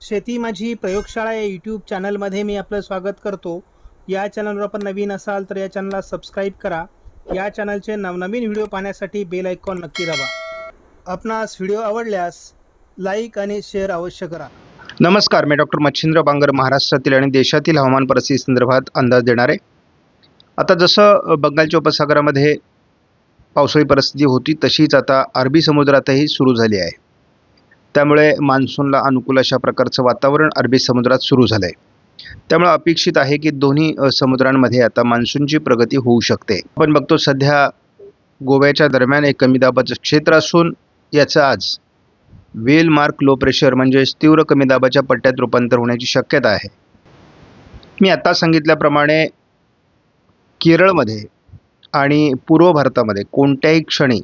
शेती माझी प्रयोगशाळा या यूट्यूब चॅनलमध्ये मी आपलं स्वागत करतो. या चॅनलवर आपण नवीन असाल तर या चॅनलला सबस्क्राईब करा. या चॅनलचे नवनवीन व्हिडिओ पाहण्यासाठी बेल आयकॉन नक्की दाबा. आपणास व्हिडिओ आवडल्यास लाईक आणि शेअर अवश्य करा. नमस्कार, मी डॉक्टर मच्छिंद्र बांगर महाराष्ट्रातील आणि देशातील हवामान परिस्थिती संदर्भात अंदाज देणार आहे. आता जसं बंगालच्या उपसागरामध्ये पावसाळी परिस्थिती होती तशीच आता अरबी समुद्रातही सुरू झाली आहे. त्यामुळे मान्सूनला अनुकूल अशा प्रकारचं वातावरण अरबी समुद्रात सुरू झालं आहे. त्यामुळे अपेक्षित आहे की दोन्ही समुद्रांमध्ये आता मान्सूनची प्रगती होऊ शकते. आपण बघतो सध्या गोव्याच्या दरम्यान एक कमी दाबाचं क्षेत्र असून याचं आज वेल मार्क लो प्रेशर म्हणजेच तीव्र कमी दाबाच्या पट्ट्यात रूपांतर होण्याची शक्यता आहे. मी आता सांगितल्याप्रमाणे केरळमध्ये आणि पूर्व भारतामध्ये कोणत्याही क्षणी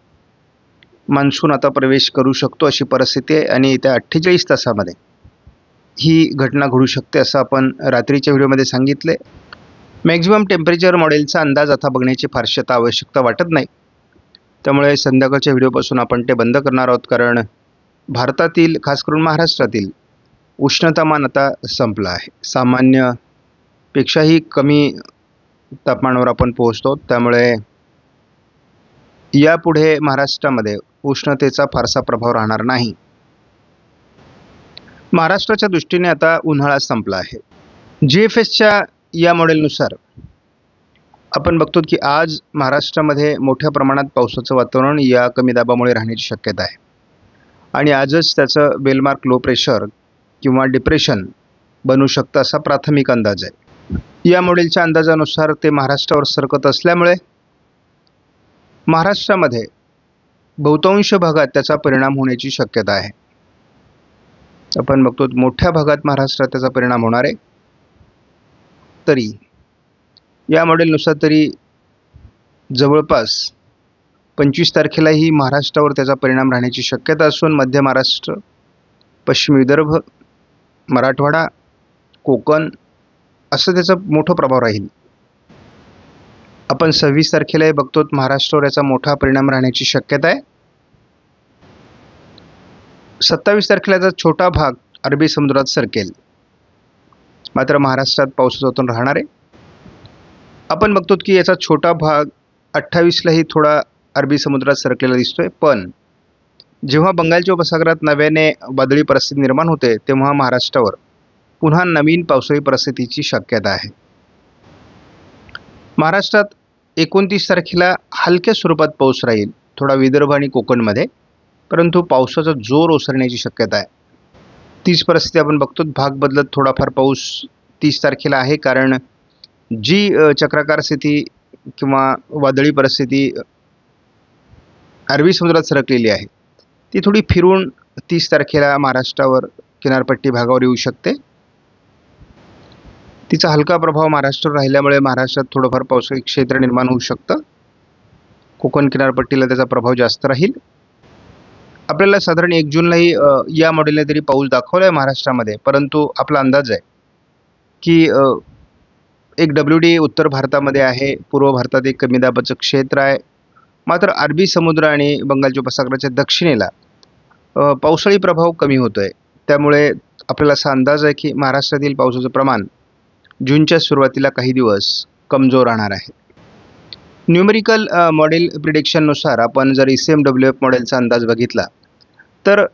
मान्सून आता प्रवेश करू शकतो अशी परिस्थिती आहे आणि येत्या 48 तासामध्ये ही घटना घडू शकते असं आपण रात्रीच्या व्हिडिओमध्ये सांगितले. मॅक्झिमम टेम्परेचर मॉडेलचा अंदाज आता बघण्याची फारशी आता आवश्यकता वाटत नाही. त्यामुळे संध्याकाळच्या व्हिडिओपासून आपण ते बंद करणार आहोत, कारण भारतातील खास करून महाराष्ट्रातील उष्णतामान आता संपलं आहे. सामान्यपेक्षाही कमी तापमानावर आपण पोहोचतो. त्यामुळे यापुढे महाराष्ट्रामध्ये उष्णतेचा फारसा प्रभाव राहणार नाही. महाराष्ट्राच्या दृष्टीने आता उन्हाळा संपला आहे. GFSच्या या मॉडेलनुसार आपण बघतो की आज महाराष्ट्रामध्ये मोठ्या प्रमाणात पावसाचं वातावरण या कमी दाबामुळे राहण्याची शक्यता आहे आणि आजच त्याचं बेलमार्क लो प्रेशर किंवा डिप्रेशन बनू शकतं असा प्राथमिक अंदाज आहे. या मॉडेलच्या अंदाजानुसार ते महाराष्ट्रावर सरकत असल्यामुळे महाराष्ट्रामध्ये बहुतांश भागात त्याचा परिणाम होण्याची शक्यता आहे. आपण बघतो मोठ्या भागात महाराष्ट्रात त्याचा परिणाम होणार आहे. तरी या मॉडेलनुसार तरी जवळपास 25 तारखेलाही महाराष्ट्रावर त्याचा परिणाम राहण्याची शक्यता असून मध्य महाराष्ट्र, पश्चिम विदर्भ, मराठवाडा, कोकण असं त्याचा मोठा प्रभाव राहील. आपण 26 तारखेलाही बघतो महाराष्ट्रावर याचा मोठा परिणाम राहण्याची शक्यता आहे. 27 तारखेला याचा छोटा भाग अरबी समुद्रात सरकेल, मात्र महाराष्ट्रात पावसाचं वातावरण राहणार आहे. आपण बघतो की याचा छोटा भाग 28लाही थोडा अरबी समुद्रात सरकलेला दिसतोय. पण जेव्हा बंगालच्या उपसागरात नव्याने वादळी परिस्थिती निर्माण होते तेव्हा महाराष्ट्रावर पुन्हा नवीन पावसाळी परिस्थितीची शक्यता आहे. महाराष्ट्रात 29 तारखेला हलक्या स्वरूपात पाऊस राहील, थोडा विदर्भ आणि कोकणमध्ये, परंतु पावसाचा जोर ओसरण्याची शक्यता आहे. तीच परिस्थिती आपण बघतो. भाग बदलत थोडाफार पाऊस 30 तारखेला आहे, कारण जी चक्राकार स्थिती किंवा वादळी परिस्थिती अरबी समुद्रात सरकलेली आहे ती थोडी फिरून 30 तारखेला महाराष्ट्रावर किनारपट्टी भागावर येऊ शकते. तिचा हलका प्रभाव महाराष्ट्रावर राहिल्यामुळे महाराष्ट्रात थोडंफार पावसाळी क्षेत्र निर्माण होऊ शकतं. कोकण किनारपट्टीला त्याचा प्रभाव जास्त राहील. आपल्याला साधारण 1 जूनलाही या मॉडेलने तरी पाऊस दाखवला आहे महाराष्ट्रामध्ये, परंतु आपला अंदाज आहे की एक WD उत्तर भारतामध्ये आहे, पूर्व भारतात एक कमी दाबाचं क्षेत्र आहे, मात्र अरबी समुद्र आणि बंगालच्या उपसागराच्या दक्षिणेला पावसाळी प्रभाव कमी होतो आहे. त्यामुळे आपल्याला असा अंदाज आहे की महाराष्ट्रातील पावसाचं प्रमाण जूनच्या सुरुवातीला काही दिवस कमजोर राहणार आहे. न्यूमेरिकल मॉडेल प्रिडिक्शननुसार आपण जर ECMWF मॉडेलचा अंदाज बघितला तर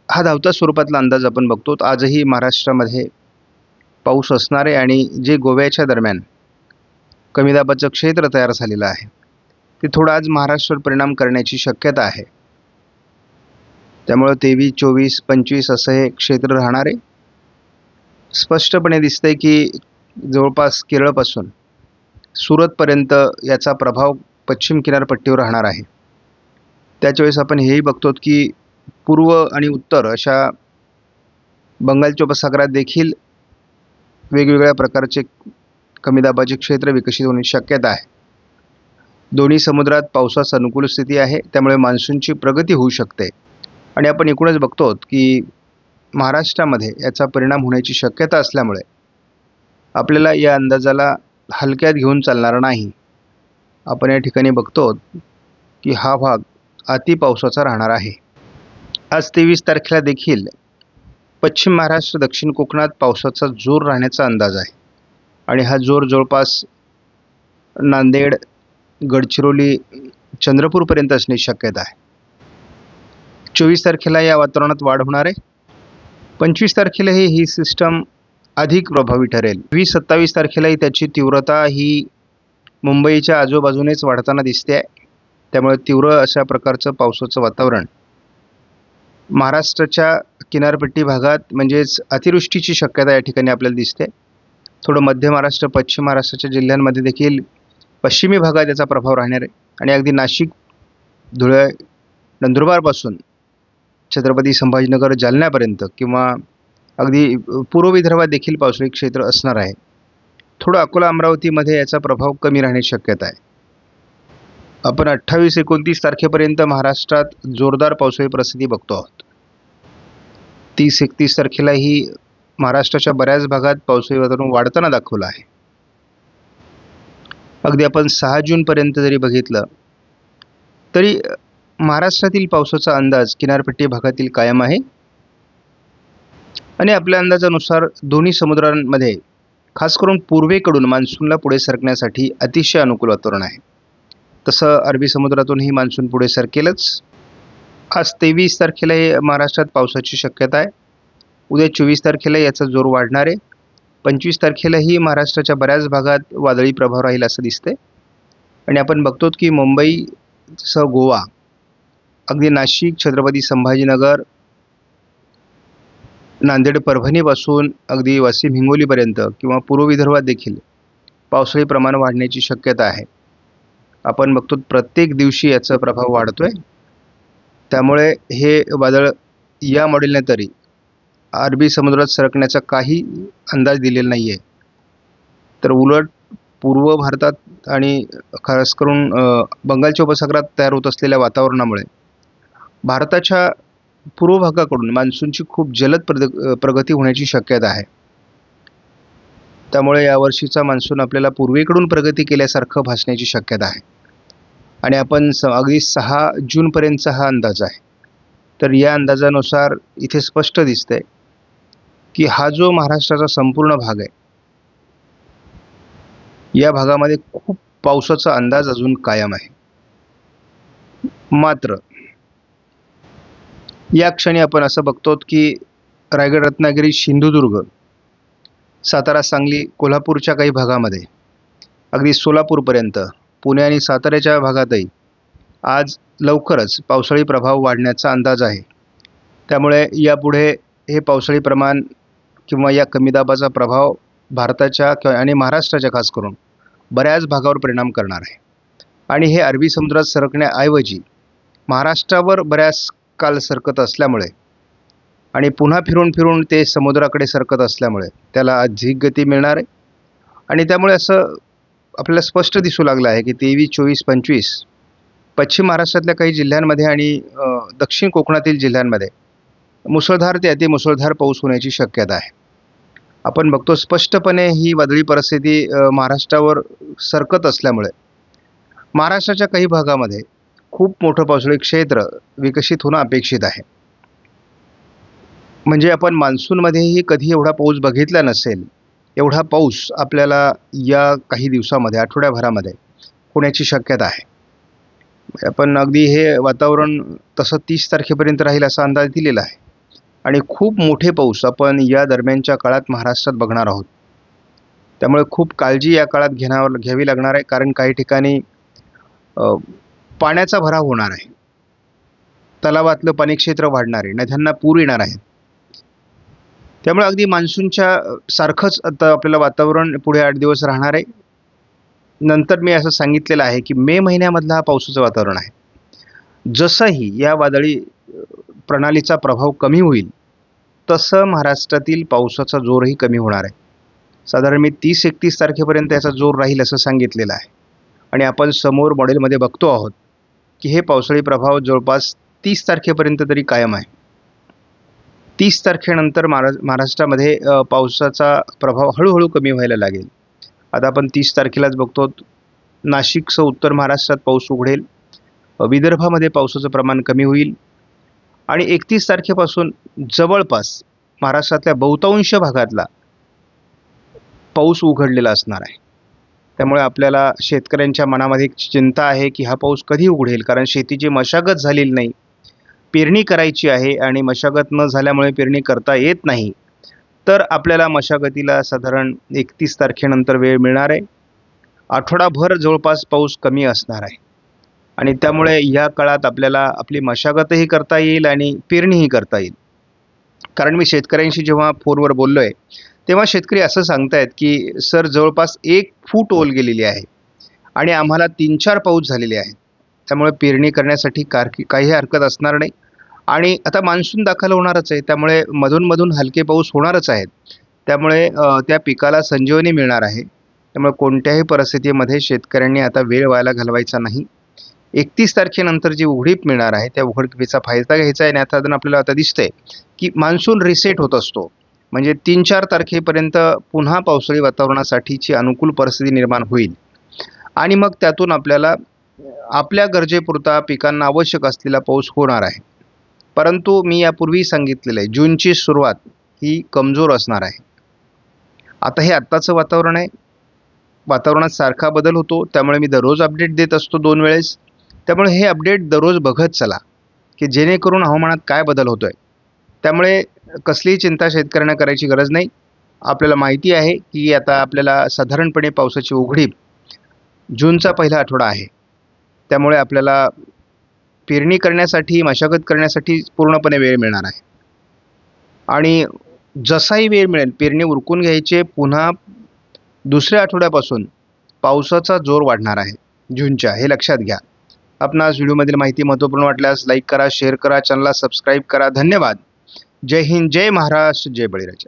हा धावता स्वरूपातला अंदाज आपण बघतो. आजही महाराष्ट्रामध्ये पाऊस असणार आहे आणि जे गोव्याच्या दरम्यान कमी दाबाचं क्षेत्र तयार झालेलं आहे ते थोडं आज महाराष्ट्रावर परिणाम करण्याची शक्यता आहे. त्यामुळे 23, 24, 25 असं हे क्षेत्र राहणार आहे. स्पष्टपणे दिसतंय की जवळपास केरळपासून सुरतपर्यंत याचा प्रभाव पश्चिम किनारपट्टीवर राहणार आहे. त्याच वेळेस आपण हेही बघतो की पूर्व आणि उत्तर अशा बंगालच्या उपसागरात देखील वेगवेगळ्या प्रकारचे कमी दाबाचे क्षेत्र विकसित होण्याची शक्यता आहे. दोन्ही समुद्रात पावसास अनुकूल स्थिती आहे, त्यामुळे मान्सूनची प्रगती होऊ शकते आणि आपण एकूणच बघतो की महाराष्ट्रामध्ये याचा परिणाम होण्याची शक्यता असल्यामुळे आपल्याला या अंदाजाला हलक्यात घेऊन चालणार नाही. आपण या ठिकाणी बघतो की हा भाग अति पावसाचा राहणार आहे. आज 23 तारखेला देखील पश्चिम महाराष्ट्र, दक्षिण कोकणात पावसाचा जोर राहण्याचा अंदाज आहे आणि हा जोर जवळपास नांदेड, गडचिरोली, चंद्रपूरपर्यंत असण्याची शक्यता आहे. 24 तारखेला या वातावरणात वाढ होणार आहे. 25 तारखेला ही सिस्टम अधिक प्रभावी ठरेल. 27 तारखेलाही त्याची तीव्रता ही मुंबईच्या आजूबाजूनेच वाढताना दिसते आहे. त्यामुळे तीव्र अशा प्रकारचं पावसाचं वातावरण महाराष्ट्राच्या किनारपट्टी भागात म्हणजेच अतिवृष्टीची शक्यता या ठिकाणी आपल्याला दिसते. थोडं मध्य महाराष्ट्र, पश्चिम महाराष्ट्राच्या जिल्ह्यांमध्ये देखील पश्चिमी भागात याचा प्रभाव राहणार आहे आणि अगदी नाशिक, धुळे, नंदुरबारपासून छत्रपती संभाजीनगर, जालन्यापर्यंत किंवा अगदी पूर्व विदर्भात देखील पावसाळी क्षेत्र असणार आहे. थोडं अकोला, अमरावतीमध्ये याचा प्रभाव कमी राहण्याची शक्यता आहे. आपण 28-29 तारखेपर्यंत महाराष्ट्रात जोरदार पावसाळी परिस्थिती बघतो आहोत. 30-31 तारखेलाही महाराष्ट्राच्या बऱ्याच भागात पावसाळी वातावरण वाढताना दाखवलं आहे. अगदी आपण 6 जूनपर्यंत जरी बघितलं तरी महाराष्ट्रातील पावसाचा अंदाज किनारपट्टी भागातील कायम आहे आणि आपल्या अंदाजानुसार दोन्ही समुद्रांमध्ये खास करून पूर्वेकडून मान्सूनला पुढे सरकण्यासाठी अतिशय अनुकूल वातावरण आहे. तसं अरबी समुद्रातूनही मान्सून पुढे सरकेलच. आज 23 तारखेला महाराष्ट्रात पावसाची शक्यता आहे. उद्या 24 तारखेला याचा जोर वाढणार आहे. 25 तारखेलाही महाराष्ट्राच्या बऱ्याच भागात वादळी प्रभाव राहील असं दिसते आणि आपण बघतो की मुंबईसह गोवा, अगदी नाशिक, छत्रपती संभाजीनगर, नांदेड, परभणीपासून अगदी वाशिम, हिंगोलीपर्यंत किंवा पूर्व विदर्भात देखील पावसाळी प्रमाण वाढण्याची शक्यता आहे. आपण बघतो प्रत्येक दिवशी याचा प्रभाव वाढतोय. त्यामुळे हे वादळ या मॉडेलने तरी अरबी समुद्रात सरकण्याचा काही अंदाज दिलेला नाही आहे. तर उलट पूर्व भारतात आणि खास करून बंगालच्या उपसागरात तयार होत असलेल्या वातावरणामुळे भारताच्या पूर्व भागाकडून मान्सूनची खूप जलद प्रगती होण्याची शक्यता आहे. त्यामुळे यावर्षीचा मान्सून आपल्याला पूर्वेकडून प्रगती केल्यासारखं भासण्याची शक्यता आहे आणि आपण अगदी 6 जूनपर्यंतचा हा अंदाज आहे. तर या अंदाजानुसार इथे स्पष्ट दिसतंय की हा जो महाराष्ट्राचा संपूर्ण भाग आहे या भागामध्ये खूप पावसाचा अंदाज अजून कायम आहे. मात्र या क्षणी आपण असं बघतो की रायगड, रत्नागिरी, सिंधुदुर्ग, सातारा, सांगली, कोल्हापूरच्या काही भागामध्ये अगदी सोलापूरपर्यंत, पुणे आणि साताऱ्याच्या भागातही आज लवकरच पावसाळी प्रभाव वाढण्याचा अंदाज आहे. त्यामुळे यापुढे हे पावसाळी प्रमाण किंवा या कमी दाबाचा प्रभाव भारताच्या आणि महाराष्ट्राच्या खास करून बऱ्याच भागावर परिणाम करणार आहे आणि हे अरबी समुद्रात सरकण्याऐवजी महाराष्ट्रावर बऱ्याच काल सरकत असल्यामुळे आणि पुन्हा फिरून फिरून ते समुद्राकडे सरकत असल्यामुळे त्याला अधिक गती मिळणार आहे आणि त्यामुळे असं आपल्याला स्पष्ट दिसू लागलं आहे की 23, 24, 25 पश्चिम महाराष्ट्रातल्या काही जिल्ह्यांमध्ये आणि दक्षिण कोकणातील जिल्ह्यांमध्ये मुसळधार ते अतिमुसळधार पाऊस होण्याची शक्यता आहे. आपण बघतो स्पष्टपणे ही वादळी परिस्थिती महाराष्ट्रावर सरकत असल्यामुळे महाराष्ट्राच्या काही भागामध्ये खूप मोठं पावसाळी क्षेत्र विकसित होणं अपेक्षित आहे. म्हणजे आपण मान्सूनमध्येही कधी एवढा पाऊस बघितला नसेल एवढा पाऊस आपल्याला या काही दिवसामध्ये, आठवड्याभरामध्ये होण्याची शक्यता आहे. आपण अगदी हे वातावरण तसं 30 तारखेपर्यंत राहील असा अंदाज दिलेला आहे आणि खूप मोठे पाऊस आपण या दरम्यानच्या काळात महाराष्ट्रात बघणार आहोत. त्यामुळे खूप काळजी या काळात घ्यावी लागणार आहे, कारण काही ठिकाणी पाण्याचा भराव होणार आहे. तलावातलं पाणीक्षेत्र वाढणार आहे, नद्यांना पूर येणार आहे. त्यामुळे अगदी मान्सूनच्या सारखंच आता आपल्याला वातावरण पुढे 8 दिवस राहणार आहे. नंतर मी असं सांगितलेलं आहे की मे महिन्यामधलं हा पावसाचं वातावरण आहे. जसंही या वादळी प्रणालीचा प्रभाव कमी होईल तसं महाराष्ट्रातील पावसाचा जोरही कमी होणार आहे. साधारण मी 30-31 तारखेपर्यंत याचा जोर राहील असं सांगितलेलं आहे आणि आपण समोर मॉडेलमध्ये बघतो आहोत की हे पावसाळी प्रभाव जवळपास 30 तारखेपर्यंत तरी कायम आहे. 30 तारखेनंतर महाराष्ट्रामध्ये पावसाचा प्रभाव हळूहळू कमी व्हायला लागेल. आता आपण 30 तारखेलाच बघतो नाशिकसह उत्तर महाराष्ट्रात पाऊस उघडेल, विदर्भामध्ये पावसाचं प्रमाण कमी होईल आणि 31 तारखेपासून जवळपास महाराष्ट्रातल्या बहुतांश भागातला पाऊस उघडलेला असणार आहे. त्यामुळे आपल्याला शेतकऱ्यांच्या मनामध्ये एक चिंता आहे की हा पाऊस कधी उघडेल, कारण शेतीची मशागत झालेली नाही, पेरणी करायची आहे आणि मशागत न झाल्यामुळे पेरणी करता येत नाही. तर आपल्याला मशागतीला साधारण 31 तारखेनंतर वेळ मिळणार आहे. आठवडाभर जवळपास पाऊस कमी असणार आहे आणि त्यामुळे या काळात आपल्याला आपली मशागतही करता येईल आणि पेरणीही करता येईल. कारण मी शेतकऱ्यांशी जेव्हा फोनवर बोललो आहे तेव्हा शेतकरी असं सांगतायत की सर जवळपास 1 फूट ओल गेलेली आहे आणि आम्हाला 3-4 पाऊस झालेले आहेत. त्यामुळे पेरणी करण्यासाठी काही हरकत असणार नाही आणि आता मान्सून दाखल होणारच आहे, त्यामुळे मधून हलके पाऊस होणारच आहेत. त्यामुळे त्या पिकाला संजीवनी मिळणार आहे. त्यामुळे कोणत्याही परिस्थितीमध्ये शेतकऱ्यांनी आता वेळ वाया घालवायचा नाही. 31 तारखेनंतर जी उघडीप मिळणार आहे त्या उघडीपीचा फायदा घ्यायचा आहे आणि आपल्याला आता दिसतंय की मान्सून रिसेट होत असतो. म्हणजे 3-4 तारखेपर्यंत पुन्हा पावसाळी वातावरणासाठीची अनुकूल परिस्थिती निर्माण होईल आणि मग त्यातून आपल्याला आपल्या गरजेपुरता पिकांना आवश्यक असलेला पाऊस होणार आहे. परंतु मी यापूर्वी सांगितलेलं आहे, जूनची सुरुवात ही कमजोर असणार आहे. आता हे आत्ताचं वातावरण आहे, वातावरणात सारखा बदल होतो, त्यामुळे मी दररोज अपडेट देत असतो 2 वेळेस. त्यामुळे हे अपडेट दररोज बघत चला की जेणेकरून हवामानात काय बदल होतोय. त्यामुळे कसलीही चिंता शेतकऱ्यांना करायची गरज नाही. आपल्याला माहिती आहे की आता आपल्याला साधारणपणे पावसाची उघडीप जूनचा पहिला आठवडा आहे. त्यामुळे आपल्याला पेरणी करण्यासाठी, मशागत करण्यासाठी पूर्णपणे वेळ मिळणार आहे आणि जसाही वेळ मिळेल पेरणी उरकून घ्यायचे. पुन्हा दुसऱ्या आठवड्यापासून पावसाचा जोर वाढणार आहे जूनच्या, हे लक्षात घ्या. आपणास व्हिडिओमधील माहिती महत्त्वपूर्ण वाटल्यास लाईक करा, शेअर करा, चॅनलला सबस्क्राईब करा. धन्यवाद. जय हिंद, जय महाराष्ट्र, जय बळीराजा.